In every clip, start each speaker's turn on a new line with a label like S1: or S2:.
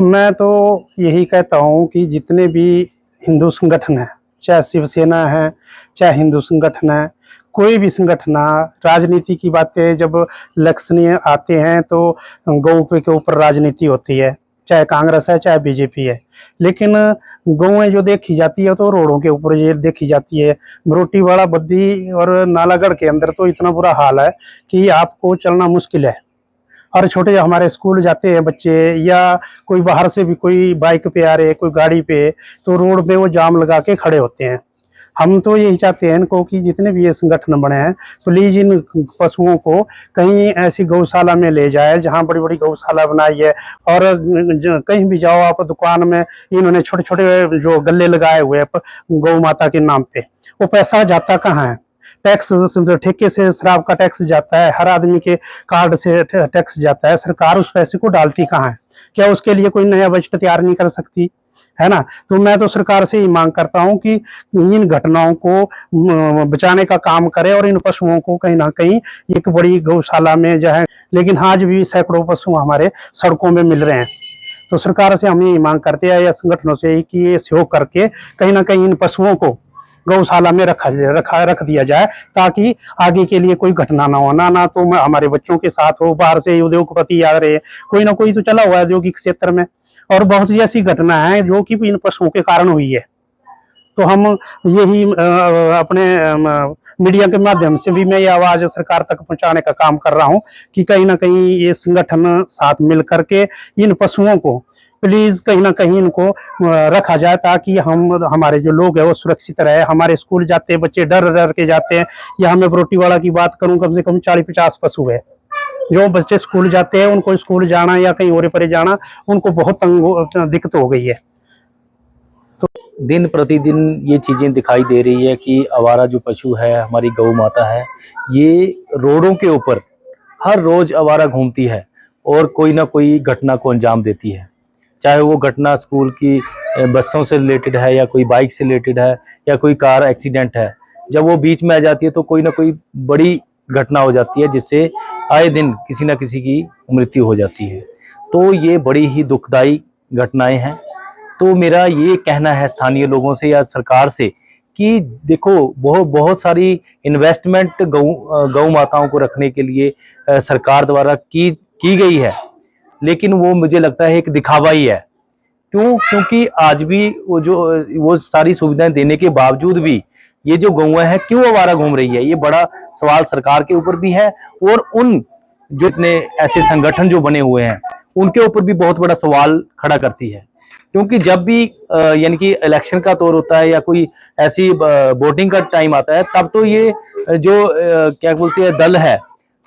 S1: मैं तो यही कहता हूँ कि जितने भी हिंदू संगठन हैं, चाहे शिवसेना है, चाहे हिंदू संगठन है, कोई भी संगठन, राजनीति की बातें जब इलेक्शन आते हैं तो गौ के ऊपर राजनीति होती है, चाहे कांग्रेस है चाहे बीजेपी है। लेकिन गौएं जो देखी जाती है तो रोडों के ऊपर ये देखी जाती है। बरोटीवाला, बद्दी और नालागढ़ के अंदर तो इतना बुरा हाल है कि आपको चलना मुश्किल है। और छोटे हमारे स्कूल जाते हैं बच्चे, या कोई बाहर से भी कोई बाइक पे आ रहे, कोई गाड़ी पे, तो रोड पे वो जाम लगा के खड़े होते हैं। हम तो यही चाहते हैं इनको कि जितने भी ये संगठन बने हैं, प्लीज इन पशुओं को कहीं ऐसी गौशाला में ले जाए जहाँ बड़ी बड़ी गौशाला बनाई है। और कहीं भी जाओ आप दुकान में, इन्होंने छोटे छोटे जो गल्ले लगाए हुए हैं गौ माता के नाम पे, वो पैसा जाता कहाँ है? टैक्स, ठेके से शराब का टैक्स जाता है, हर आदमी के कार्ड से टैक्स जाता है। सरकार उस पैसे को डालती कहाँ है? क्या उसके लिए कोई नया बजट तैयार नहीं कर सकती है ना? तो मैं तो सरकार से ही मांग करता हूँ कि इन घटनाओं को बचाने का काम करे और इन पशुओं को कहीं ना कहीं एक बड़ी गौशाला में जाए। लेकिन आज भी सैकड़ों पशु हमारे सड़कों में मिल रहे हैं। तो सरकार से हम यही मांग करते हैं या संगठनों से कि ये सहयोग करके कहीं ना कहीं इन पशुओं को गौशाला में रख दिया जाए, ताकि आगे के लिए कोई घटना ना हो। ना तो हमारे बच्चों के साथ हो, बाहर से उद्योगपति आ रहे हैं, कोई ना कोई तो चला हुआ है औद्योगिक क्षेत्र में, और बहुत सी ऐसी घटना है जो कि इन पशुओं के कारण हुई है। तो हम यही अपने मीडिया के माध्यम से भी मैं ये आवाज सरकार तक पहुंचाने का काम कर रहा हूं कि कहीं ना कहीं ये संगठन साथ मिल करके इन पशुओं को प्लीज कहीं ना कहीं इनको रखा जाए, ताकि हमारे जो लोग हैं वो सुरक्षित रहे। हमारे स्कूल जाते हैं बच्चे डर डर के जाते हैं। या मैं बरोटीवाला की बात करूं, कम से कम 40-50 पशु है जो बच्चे स्कूल जाते हैं, उनको स्कूल जाना या कहीं और परे जाना उनको बहुत दिक्कत हो गई है।
S2: तो दिन प्रतिदिन ये चीजें दिखाई दे रही है कि आवारा जो पशु है, हमारी गौ माता है, ये रोडों के ऊपर हर रोज आवारा घूमती है और कोई ना कोई घटना को अंजाम देती है। चाहे वो घटना स्कूल की बसों से रिलेटेड है, या कोई बाइक से रिलेटेड है, या कोई कार एक्सीडेंट है। जब वो बीच में आ जाती है तो कोई ना कोई बड़ी घटना हो जाती है, जिससे आए दिन किसी न किसी की मृत्यु हो जाती है। तो ये बड़ी ही दुखदाई घटनाएं हैं। तो मेरा ये कहना है स्थानीय लोगों से या सरकार से कि देखो, बहुत सारी इन्वेस्टमेंट गौ माताओं को रखने के लिए सरकार द्वारा की गई है, लेकिन वो मुझे लगता है एक दिखावा ही है। क्योंकि आज भी वो सारी सुविधाएं देने के बावजूद भी ये जो गौएं हैं क्यों आवारा घूम रही है, ये बड़ा सवाल सरकार के ऊपर भी है, और उन जो इतने ऐसे संगठन जो बने हुए हैं उनके ऊपर भी बहुत बड़ा सवाल खड़ा करती है। क्योंकि जब भी यानी कि इलेक्शन का दौर होता है या कोई ऐसी वोटिंग का टाइम आता है, तब तो ये जो क्या बोलते हैं दल है,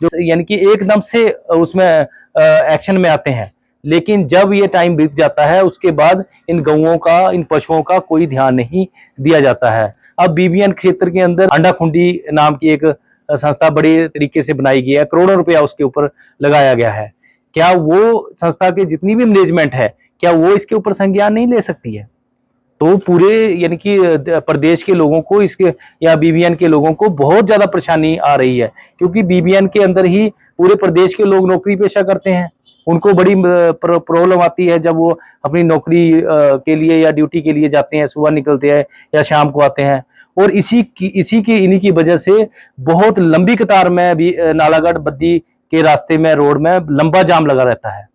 S2: जो यानी कि एकदम से उसमें एक्शन में आते हैं। लेकिन जब ये टाइम बीत जाता है उसके बाद इन गौओं का, इन पशुओं का कोई ध्यान नहीं दिया जाता है। अब बीबीएन क्षेत्र के अंदर अंडा खुंडी नाम की एक संस्था बड़ी तरीके से बनाई गई है, करोड़ों रुपया उसके ऊपर लगाया गया है। क्या वो संस्था के जितनी भी मैनेजमेंट है, क्या वो इसके ऊपर संज्ञान नहीं ले सकती है? तो पूरे यानी कि प्रदेश के लोगों को इसके या बीबीएन के लोगों को बहुत ज्यादा परेशानी आ रही है, क्योंकि बीबीएन के अंदर ही पूरे प्रदेश के लोग नौकरी पेशा करते हैं। उनको बड़ी प्रॉब्लम आती है जब वो अपनी नौकरी के लिए या ड्यूटी के लिए जाते हैं, सुबह निकलते हैं या शाम को आते हैं। और इन्हीं की वजह से बहुत लंबी कतार में भी नालागढ़ बद्दी के रास्ते में, रोड में लंबा जाम लगा रहता है।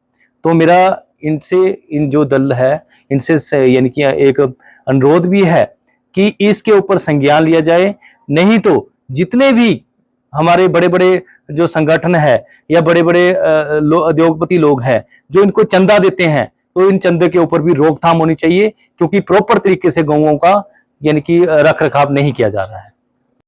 S2: तो मेरा इन जो दल है इनसे यानी कि एक अनुरोध भी है कि इसके ऊपर संज्ञान लिया जाए। नहीं तो जितने भी हमारे बड़े बड़े जो संगठन है या बड़े बड़े उद्योगपति लोग हैं जो इनको चंदा देते हैं, तो इन चंदे के ऊपर भी रोकथाम होनी चाहिए, क्योंकि प्रॉपर तरीके से गौओं का यानी कि रख रखाव नहीं किया जा रहा है।